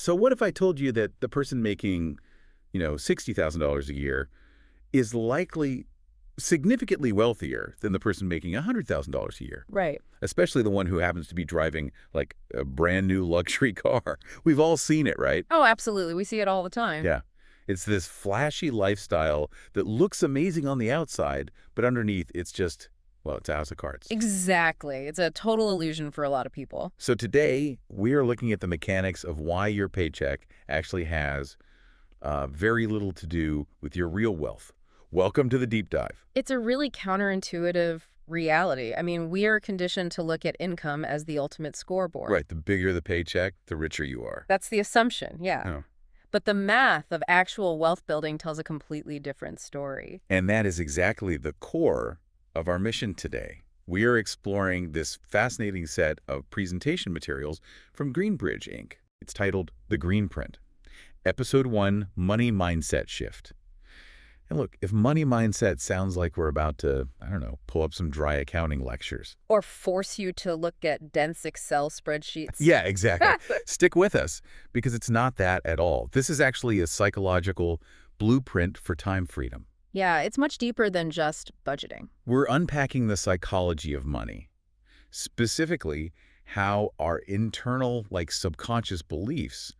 So what if I told you that the person making, $60,000 a year is likely significantly wealthier than the person making $100,000 a year, Right. especially the one who happens to be driving like a brand new luxury car. We've all seen it, right? Oh, absolutely. We see it all the time. Yeah. It's this flashy lifestyle that looks amazing on the outside, but underneath it's just, well, it's a house of cards. Exactly. It's a total illusion for a lot of people. So today we are looking at the mechanics of why your paycheck actually has very little to do with your real wealth. Welcome to the deep dive. It's a really counterintuitive reality. I mean, we are conditioned to look at income as the ultimate scoreboard. Right. The bigger the paycheck, the richer you are. That's the assumption, yeah. Oh. But the math of actual wealth building tells a completely different story. And that is exactly the core of our mission today. We are exploring this fascinating set of presentation materials from Greenbridge, Inc. It's titled The Green Print. Episode 1, Money Mindset Shift. And look, if money mindset sounds like we're about to, I don't know, pull up some dry accounting lectures. Or force you to look at dense Excel spreadsheets. Yeah, exactly. Stick with us, because it's not that at all. This is actually a psychological blueprint for time freedom. Yeah, it's much deeper than just budgeting. We're unpacking the psychology of money, specifically how our internal, like subconscious beliefs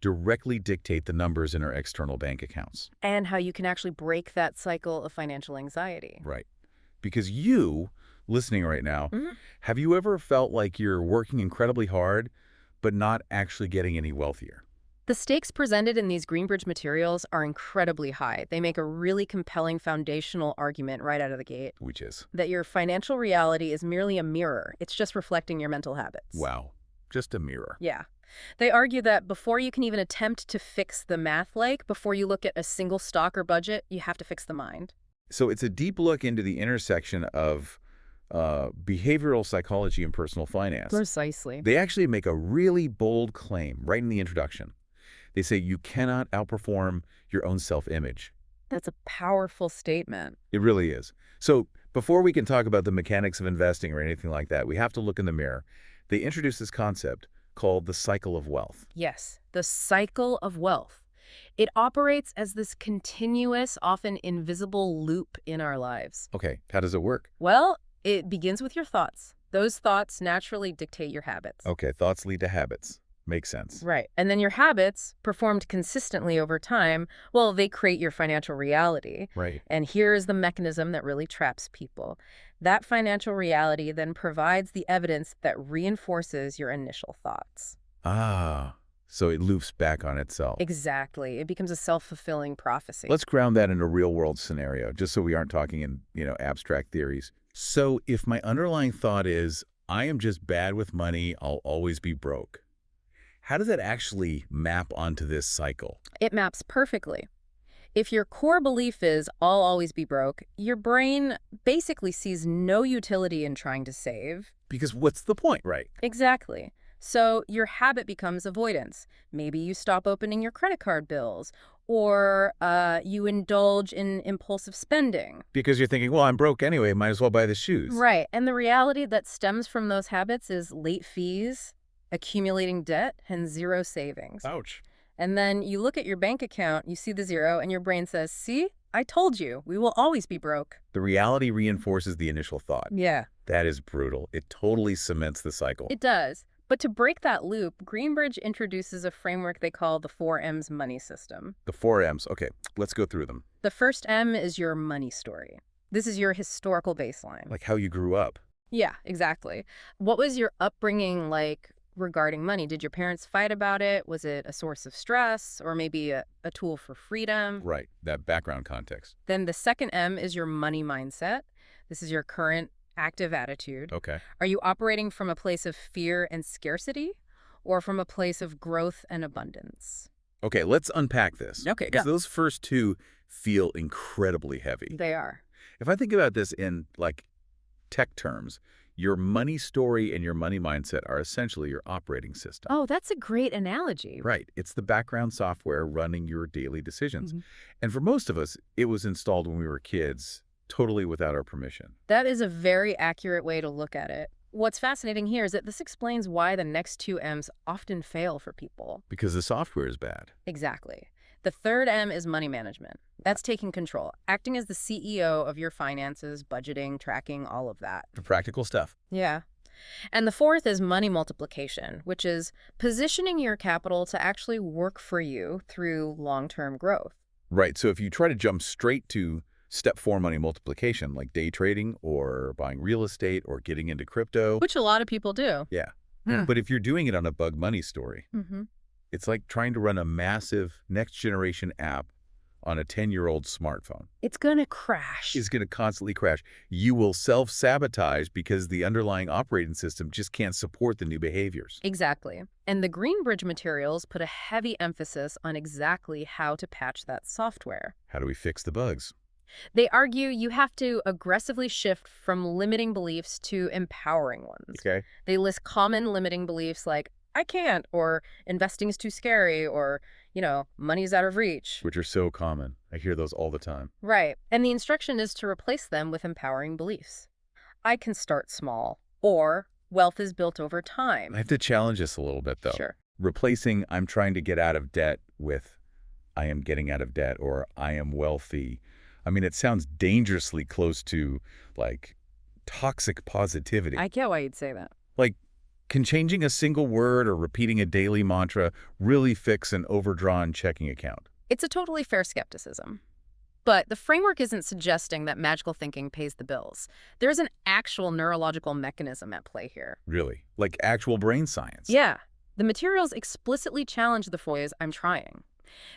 directly dictate the numbers in our external bank accounts. And how you can actually break that cycle of financial anxiety. Right. Because you, listening right now, have you ever felt like you're working incredibly hard, but not actually getting any wealthier? The stakes presented in these Greenbridge materials are incredibly high. They make a really compelling foundational argument right out of the gate. Which is? That your financial reality is merely a mirror. It's just reflecting your mental habits. Wow. Just a mirror. Yeah. They argue that before you can even attempt to fix the math, like before you look at a single stock or budget, you have to fix the mind. So it's a deep look into the intersection of behavioral psychology and personal finance. Precisely. They actually make a really bold claim right in the introduction. They say you cannot outperform your own self-image. That's a powerful statement. It really is. So before we can talk about the mechanics of investing or anything like that, we have to look in the mirror. They introduce this concept called the cycle of wealth. Yes, the cycle of wealth. It operates as this continuous, often invisible loop in our lives. Okay, how does it work? Well, it begins with your thoughts. Those thoughts naturally dictate your habits. Okay, thoughts lead to habits. Makes sense. Right. And then your habits, performed consistently over time, well, they create your financial reality. Right. And here's the mechanism that really traps people. That financial reality then provides the evidence that reinforces your initial thoughts. Ah, so it loops back on itself. Exactly. It becomes a self-fulfilling prophecy. Let's ground that in a real-world scenario, just so we aren't talking in, abstract theories. So if my underlying thought is, I am just bad with money, I'll always be broke. How does that actually map onto this cycle? It maps perfectly. If your core belief is, I'll always be broke, your brain basically sees no utility in trying to save. Because what's the point, right? Exactly. So your habit becomes avoidance. Maybe you stop opening your credit card bills, or you indulge in impulsive spending. Because you're thinking, well, I'm broke anyway, might as well buy the shoes. Right. And the reality that stems from those habits is late fees, accumulating debt, and zero savings. Ouch. And then you look at your bank account, you see the zero, and your brain says, see, I told you, we will always be broke. The reality reinforces the initial thought. Yeah. That is brutal. It totally cements the cycle. It does. But to break that loop, Greenbridge introduces a framework they call the 4M's money system. The 4M's. Okay, let's go through them. The first M is your money story. This is your historical baseline. Like how you grew up. Yeah, exactly. What was your upbringing like regarding money? Did your parents fight about it? Was it a source of stress or maybe a tool for freedom? Right, that background context. Then the second M is your money mindset. This is your current active attitude. Okay. Are you operating from a place of fear and scarcity or from a place of growth and abundance? Okay, let's unpack this. Okay, because go. those first two feel incredibly heavy. They are. If I think about this in like tech terms, your money story and your money mindset are essentially your operating system. Oh, that's a great analogy. Right. It's the background software running your daily decisions. Mm-hmm. And for most of us, it was installed when we were kids, totally without our permission. That is a very accurate way to look at it. What's fascinating here is that this explains why the next two M's often fail for people. Because the software is bad. Exactly. The third M is money management. That's taking control, acting as the CEO of your finances, budgeting, tracking, all of that. The practical stuff. Yeah. And the fourth is money multiplication, which is positioning your capital to actually work for you through long-term growth. Right. So if you try to jump straight to step 4 money multiplication, like day trading or buying real estate or getting into crypto. Which a lot of people do. Yeah. Hmm. But if you're doing it on a bug money story, Mm-hmm. it's like trying to run a massive next generation app on a 10-year-old smartphone. It's going to crash. It's going to constantly crash. You will self-sabotage because the underlying operating system just can't support the new behaviors. Exactly. And the Greenbridge materials put a heavy emphasis on exactly how to patch that software. How do we fix the bugs? They argue you have to aggressively shift from limiting beliefs to empowering ones. Okay. They list common limiting beliefs like, I can't, or investing is too scary, or, money's out of reach. Which are so common. I hear those all the time. Right. And the instruction is to replace them with empowering beliefs. I can start small, or wealth is built over time. I have to challenge this a little bit, though. Sure. Replacing I'm trying to get out of debt with I am getting out of debt or I am wealthy. I mean, it sounds dangerously close to, like, toxic positivity. I get why you'd say that. Like, can changing a single word or repeating a daily mantra really fix an overdrawn checking account? It's a totally fair skepticism. But the framework isn't suggesting that magical thinking pays the bills. There's an actual neurological mechanism at play here. Really? Like actual brain science? Yeah. The materials explicitly challenge the phrase, I'm trying.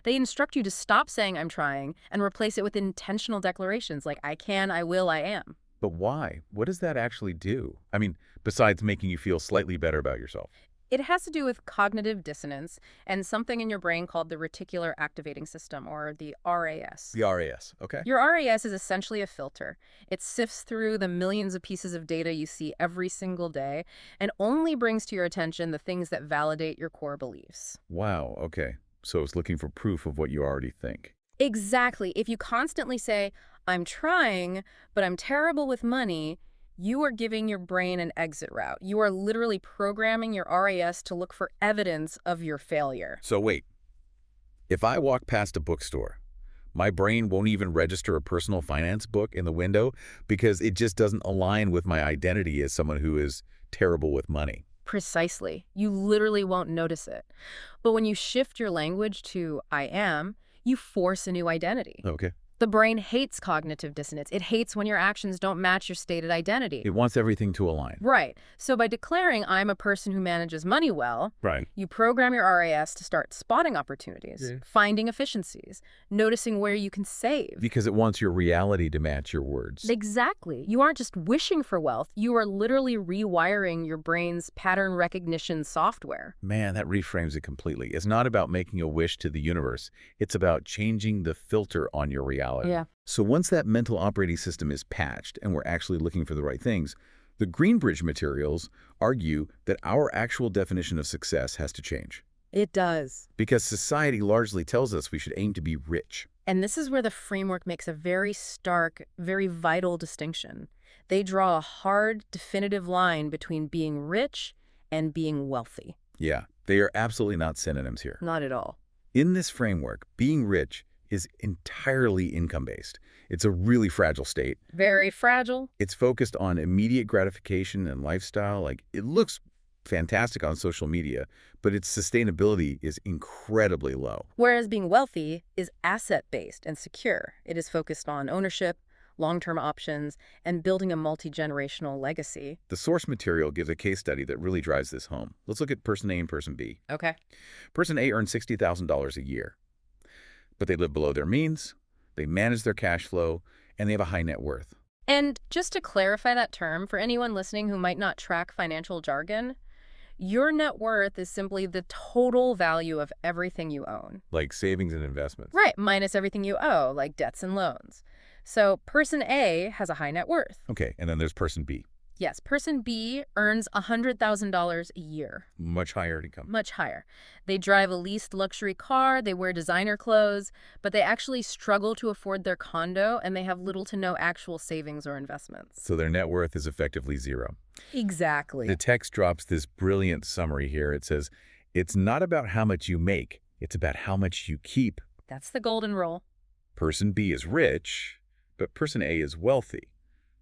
They instruct you to stop saying I'm trying and replace it with intentional declarations like I can, I will, I am. But why? What does that actually do? I mean, besides making you feel slightly better about yourself. It has to do with cognitive dissonance and something in your brain called the reticular activating system, or the RAS. The RAS, okay. Your RAS is essentially a filter. It sifts through the millions of pieces of data you see every single day and only brings to your attention the things that validate your core beliefs. Wow, okay. So it's looking for proof of what you already think. Exactly. If you constantly say, I'm trying, but I'm terrible with money, you are giving your brain an exit route. You are literally programming your RAS to look for evidence of your failure. So wait, if I walk past a bookstore, my brain won't even register a personal finance book in the window because it just doesn't align with my identity as someone who is terrible with money. Precisely. You literally won't notice it. But when you shift your language to I am, you force a new identity. Okay. The brain hates cognitive dissonance. It hates when your actions don't match your stated identity. It wants everything to align. Right. So by declaring I'm a person who manages money well, Right. you program your RAS to start spotting opportunities, finding efficiencies, noticing where you can save. Because it wants your reality to match your words. Exactly. You aren't just wishing for wealth. You are literally rewiring your brain's pattern recognition software. Man, that reframes it completely. It's not about making a wish to the universe. It's about changing the filter on your reality. Yeah. So once that mental operating system is patched and we're actually looking for the right things, the Greenbridge materials argue that our actual definition of success has to change. It does. Because society largely tells us we should aim to be rich. And this is where the framework makes a very stark, very vital distinction. They draw a hard, definitive line between being rich and being wealthy. Yeah, they are absolutely not synonyms here. Not at all. In this framework, being rich is entirely income-based. It's a really fragile state. Very fragile. It's focused on immediate gratification and lifestyle. Like, it looks fantastic on social media, but its sustainability is incredibly low. Whereas being wealthy is asset-based and secure. It is focused on ownership, long-term options, and building a multi-generational legacy. The source material gives a case study that really drives this home. Let's look at person A and person B. Okay. Person A earns $60,000 a year, but they live below their means, they manage their cash flow, and they have a high net worth. And just to clarify that term, for anyone listening who might not track financial jargon, your net worth is simply the total value of everything you own. Like savings and investments. Right, minus everything you owe, like debts and loans. So person A has a high net worth. Okay, and then there's person B. Yes, person B earns $100,000 a year. Much higher income. Much higher. They drive a leased luxury car, they wear designer clothes, but they actually struggle to afford their condo and they have little to no actual savings or investments. So their net worth is effectively zero. Exactly. The text drops this brilliant summary here. It says, it's not about how much you make, it's about how much you keep. That's the golden rule. Person B is rich, but person A is wealthy.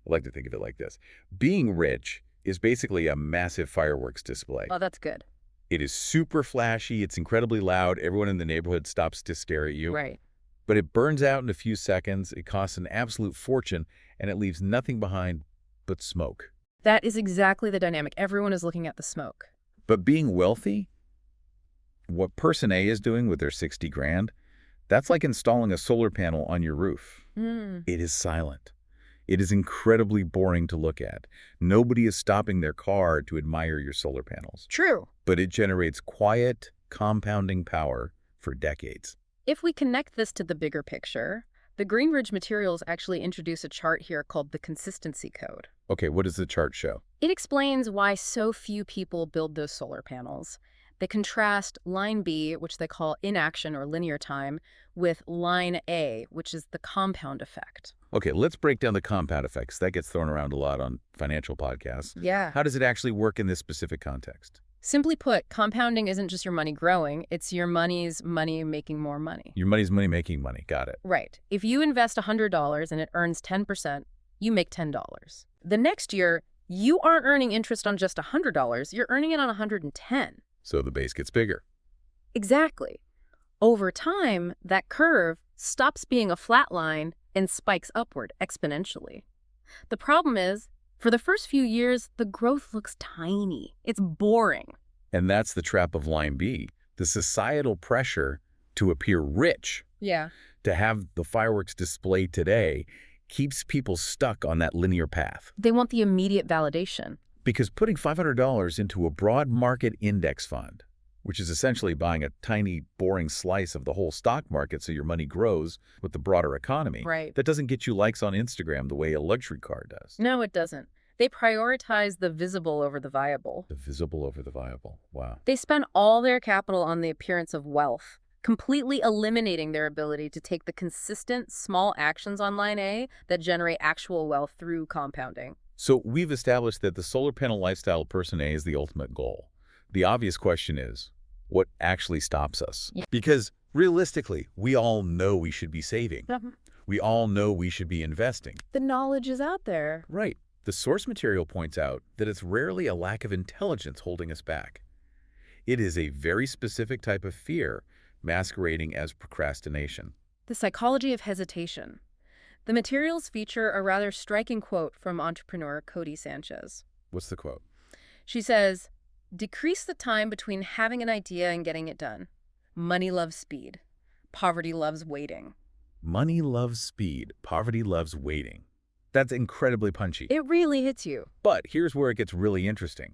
I like to think of it like this. Being rich is basically a massive fireworks display. Oh, that's good. It is super flashy, it's incredibly loud, everyone in the neighborhood stops to stare at you. Right. But it burns out in a few seconds, it costs an absolute fortune, and it leaves nothing behind but smoke. That is exactly the dynamic. Everyone is looking at the smoke. But being wealthy, what person A is doing with their 60 grand, that's like installing a solar panel on your roof. It is silent. It is incredibly boring to look at. Nobody is stopping their car to admire your solar panels. True. But it generates quiet, compounding power for decades. If we connect this to the bigger picture, the Greenridge materials actually introduce a chart here called the consistency code. Okay, what does the chart show? It explains why so few people build those solar panels. They contrast line B, which they call inaction or linear time, with line A, which is the compound effect. Okay, let's break down the compound effects. That gets thrown around a lot on financial podcasts. Yeah. How does it actually work in this specific context? Simply put, compounding isn't just your money growing, it's your money's money making more money. Your money's money making money. Got it. Right. If you invest $100 and it earns 10%, you make $10. The next year, you aren't earning interest on just $100, you're earning it on 110. So the base gets bigger. Exactly. Over time, that curve stops being a flat line and spikes upward exponentially. The problem is, for the first few years, the growth looks tiny. It's boring. And that's the trap of line B, the societal pressure to appear rich, Yeah. to have the fireworks display today, keeps people stuck on that linear path. They want the immediate validation. Because putting $500 into a broad market index fund, which is essentially buying a tiny, boring slice of the whole stock market so your money grows with the broader economy, Right. that doesn't get you likes on Instagram the way a luxury car does. No, it doesn't. They prioritize the visible over the viable. The visible over the viable. Wow. They spend all their capital on the appearance of wealth, completely eliminating their ability to take the consistent, small actions on line A that generate actual wealth through compounding. So we've established that the solar panel lifestyle person A is the ultimate goal. The obvious question is, what actually stops us? Yeah. Because realistically, we all know we should be saving. We all know we should be investing. The knowledge is out there. Right. The source material points out that it's rarely a lack of intelligence holding us back. It is a very specific type of fear masquerading as procrastination. The psychology of hesitation. The materials feature a rather striking quote from entrepreneur Cody Sanchez. What's the quote? She says, "Decrease the time between having an idea and getting it done. Money loves speed. Poverty loves waiting." Money loves speed. Poverty loves waiting. That's incredibly punchy. It really hits you. But here's where it gets really interesting.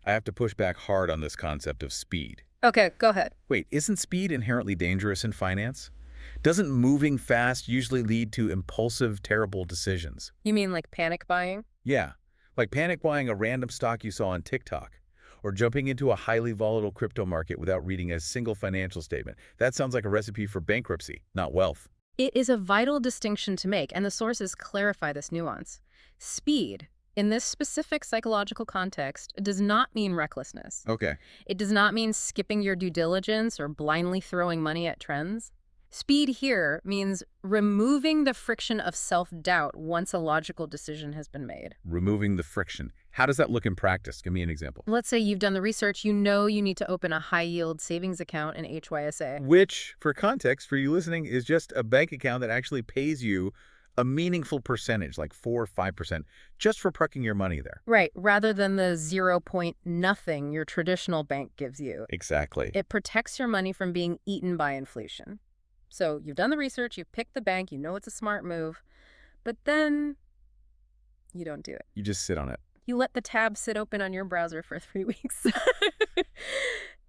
I have to push back hard on this concept of speed. Okay, go ahead. Wait, isn't speed inherently dangerous in finance? Doesn't moving fast usually lead to impulsive, terrible decisions? You mean like panic buying? Yeah, like panic buying a random stock you saw on TikTok, or jumping into a highly volatile crypto market without reading a single financial statement. That sounds like a recipe for bankruptcy, not wealth. It is a vital distinction to make, and the sources clarify this nuance. Speed, in this specific psychological context, does not mean recklessness. Okay. It does not mean skipping your due diligence or blindly throwing money at trends. Speed here means removing the friction of self-doubt once a logical decision has been made. Removing the friction. How does that look in practice? Give me an example. Let's say you've done the research, you know you need to open a high-yield savings account in HYSA. Which, for context, for you listening, is just a bank account that actually pays you a meaningful percentage, like 4 or 5%, just for parking your money there. Right, rather than the 0 point nothing your traditional bank gives you. Exactly. It protects your money from being eaten by inflation. So you've done the research, you've picked the bank, you know it's a smart move, but then you don't do it. You just sit on it. You let the tab sit open on your browser for 3 weeks.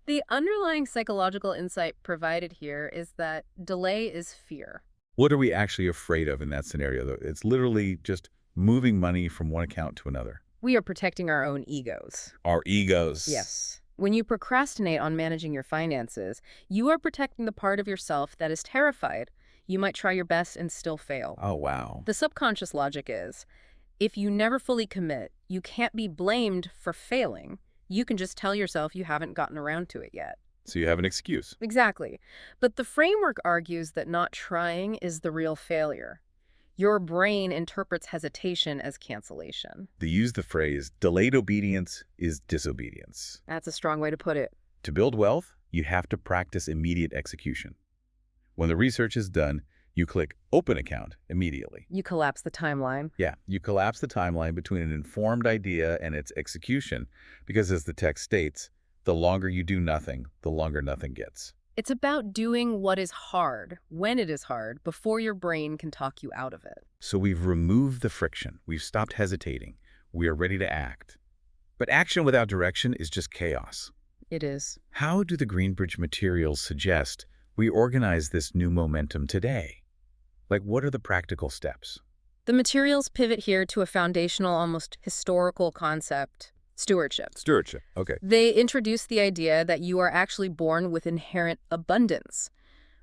The underlying psychological insight provided here is that delay is fear. What are we actually afraid of in that scenario, though? It's literally just moving money from one account to another. We are protecting our own egos. Our egos. Yes. When you procrastinate on managing your finances, you are protecting the part of yourself that is terrified. You might try your best and still fail. Oh, wow. The subconscious logic is, if you never fully commit, you can't be blamed for failing. You can just tell yourself you haven't gotten around to it yet. So you have an excuse. Exactly. But the framework argues that not trying is the real failure. Your brain interprets hesitation as cancellation. They use the phrase, delayed obedience is disobedience. That's a strong way to put it. To build wealth, you have to practice immediate execution. When the research is done, you click Open Account immediately. You collapse the timeline. Yeah, you collapse the timeline between an informed idea and its execution because, as the text states, the longer you do nothing, the longer nothing gets. It's about doing what is hard, when it is hard, before your brain can talk you out of it. So we've removed the friction. We've stopped hesitating. We are ready to act. But action without direction is just chaos. It is. How do the Greenbridge materials suggest we organize this new momentum today? Like, what are the practical steps? The materials pivot here to a foundational, almost historical concept: stewardship. Stewardship. Okay. They introduce the idea that you are actually born with inherent abundance.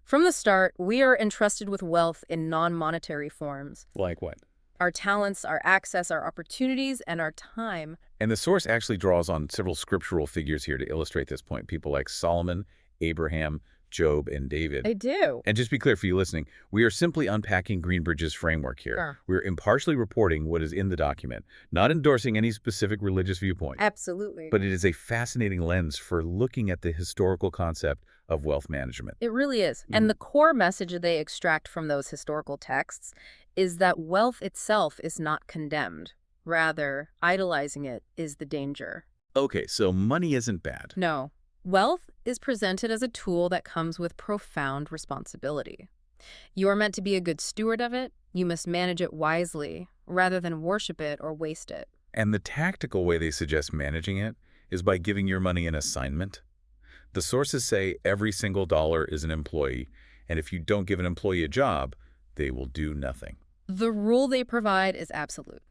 From the start, we are entrusted with wealth in non-monetary forms. Like what? Our talents, our access, our opportunities, and our time. And the source actually draws on several scriptural figures here to illustrate this point. People like Solomon, Abraham, Job, and David. I do. And just be clear for you listening, we are simply unpacking Greenbridge's framework here. Sure. We're impartially reporting what is in the document, not endorsing any specific religious viewpoint. Absolutely. But it is a fascinating lens for looking at the historical concept of wealth management. It really is. And the core message they extract from those historical texts is that wealth itself is not condemned. Rather, idolizing it is the danger. Okay, so money isn't bad. No. Wealth is presented as a tool that comes with profound responsibility. You are meant to be a good steward of it. You must manage it wisely, rather than worship it or waste it. And the tactical way they suggest managing it is by giving your money an assignment. The sources say every single dollar is an employee, and if you don't give an employee a job, they will do nothing. The rule they provide is absolute.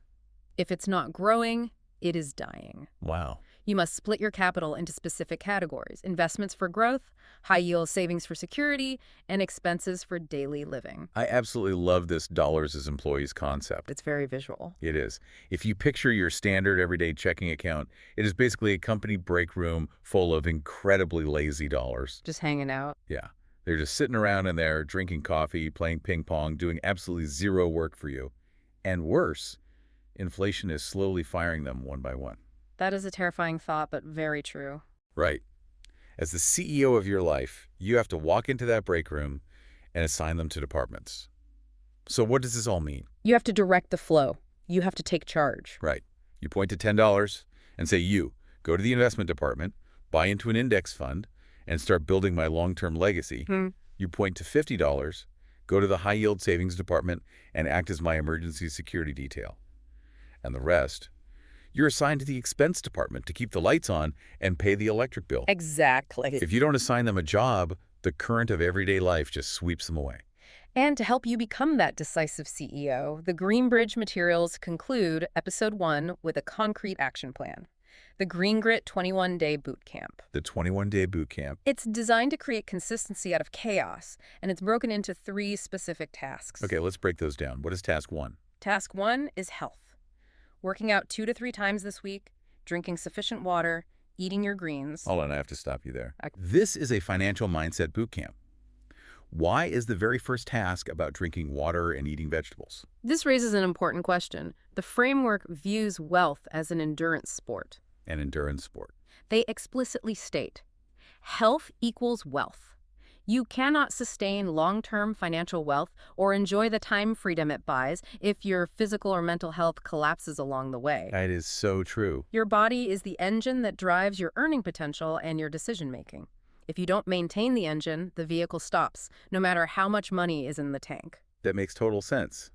If it's not growing, it is dying. Wow. You must split your capital into specific categories: investments for growth, high-yield savings for security, and expenses for daily living. I absolutely love this dollars as employees concept. It's very visual. It is. If you picture your standard everyday checking account, it is basically a company break room full of incredibly lazy dollars. Just hanging out. Yeah. They're just sitting around in there, drinking coffee, playing ping pong, doing absolutely zero work for you. And worse, inflation is slowly firing them one by one. That is a terrifying thought, but very true. Right. As the CEO of your life, you have to walk into that break room and assign them to departments. So what does this all mean? You have to direct the flow. You have to take charge. Right. You point to $10 and say, you, go to the investment department, buy into an index fund, and start building my long-term legacy. You point to $50, go to the high-yield savings department, and act as my emergency security detail. And the rest, you're assigned to the expense department to keep the lights on and pay the electric bill. Exactly. If you don't assign them a job, the current of everyday life just sweeps them away. And to help you become that decisive CEO, the Greenbridge materials conclude Episode 1 with a concrete action plan: the Green Grit 21-Day Boot Camp. The 21-day boot camp. It's designed to create consistency out of chaos, and it's broken into 3 specific tasks. Okay, let's break those down. What is task 1? Task 1 is health. Working out 2 to 3 times this week, drinking sufficient water, eating your greens. Hold on, I have to stop you there. Okay. This is a financial mindset boot camp. Why is the very first task about drinking water and eating vegetables? This raises an important question. The framework views wealth as an endurance sport. An endurance sport. They explicitly state, health equals wealth. You cannot sustain long-term financial wealth or enjoy the time freedom it buys if your physical or mental health collapses along the way. That is so true. Your body is the engine that drives your earning potential and your decision-making. If you don't maintain the engine, the vehicle stops, no matter how much money is in the tank. That makes total sense.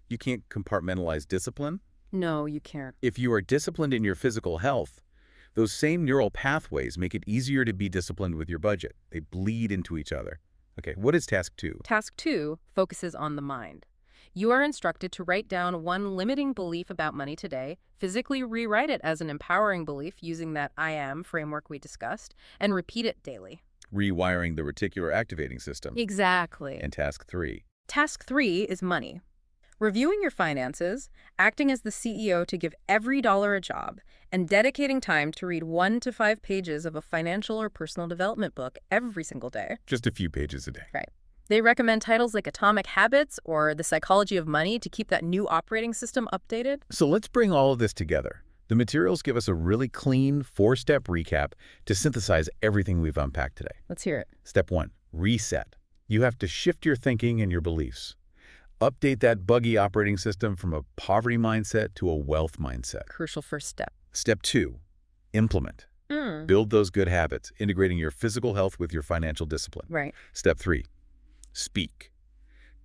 You can't compartmentalize discipline. No, you can't. If you are disciplined in your physical health, those same neural pathways make it easier to be disciplined with your budget. They bleed into each other. Okay, what is task 2? Task 2 focuses on the mind. You are instructed to write down one limiting belief about money today, physically rewrite it as an empowering belief using that I am framework we discussed, and repeat it daily. Rewiring the reticular activating system. Exactly. And task 3. Task 3 is money. Reviewing your finances, acting as the CEO to give every dollar a job, and dedicating time to read 1 to 5 pages of a financial or personal development book every single day. Just a few pages a day. Right. They recommend titles like Atomic Habits or The Psychology of Money to keep that new operating system updated. So let's bring all of this together. The materials give us a really clean 4-step recap to synthesize everything we've unpacked today. Let's hear it. Step 1, reset. You have to shift your thinking and your beliefs. Update that buggy operating system from a poverty mindset to a wealth mindset. Crucial first step. Step 2, implement. Build those good habits, integrating your physical health with your financial discipline. Right. Step 3, speak.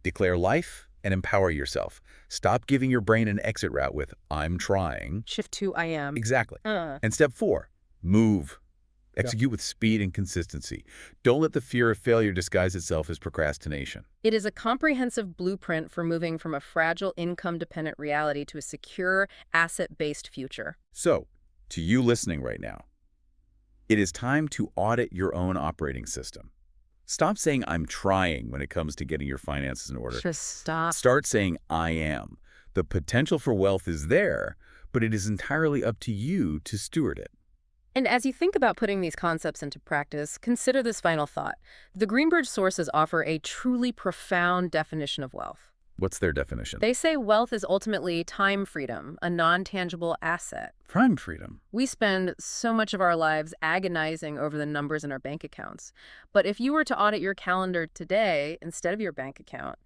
Declare life and empower yourself. Stop giving your brain an exit route with, I'm trying. Shift to I am. Exactly. And step 4, move. Execute with speed and consistency. Don't let the fear of failure disguise itself as procrastination. It is a comprehensive blueprint for moving from a fragile income-dependent reality to a secure, asset-based future. So, to you listening right now, it is time to audit your own operating system. Stop saying I'm trying when it comes to getting your finances in order. Just stop. Start saying I am. The potential for wealth is there, but it is entirely up to you to steward it. And as you think about putting these concepts into practice, consider this final thought. The Greenbridge sources offer a truly profound definition of wealth. What's their definition? They say wealth is ultimately time freedom, a non-tangible asset. Time freedom. We spend so much of our lives agonizing over the numbers in our bank accounts. But if you were to audit your calendar today instead of your bank account,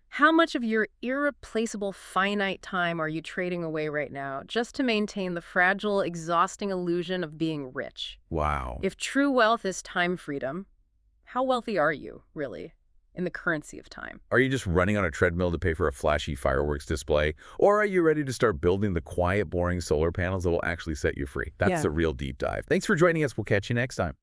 how much of your irreplaceable finite time are you trading away right now just to maintain the fragile, exhausting illusion of being rich? Wow. If true wealth is time freedom, how wealthy are you, really, in the currency of time? Are you just running on a treadmill to pay for a flashy fireworks display? Or are you ready to start building the quiet, boring solar panels that will actually set you free? That's the real deep dive. Thanks for joining us. We'll catch you next time.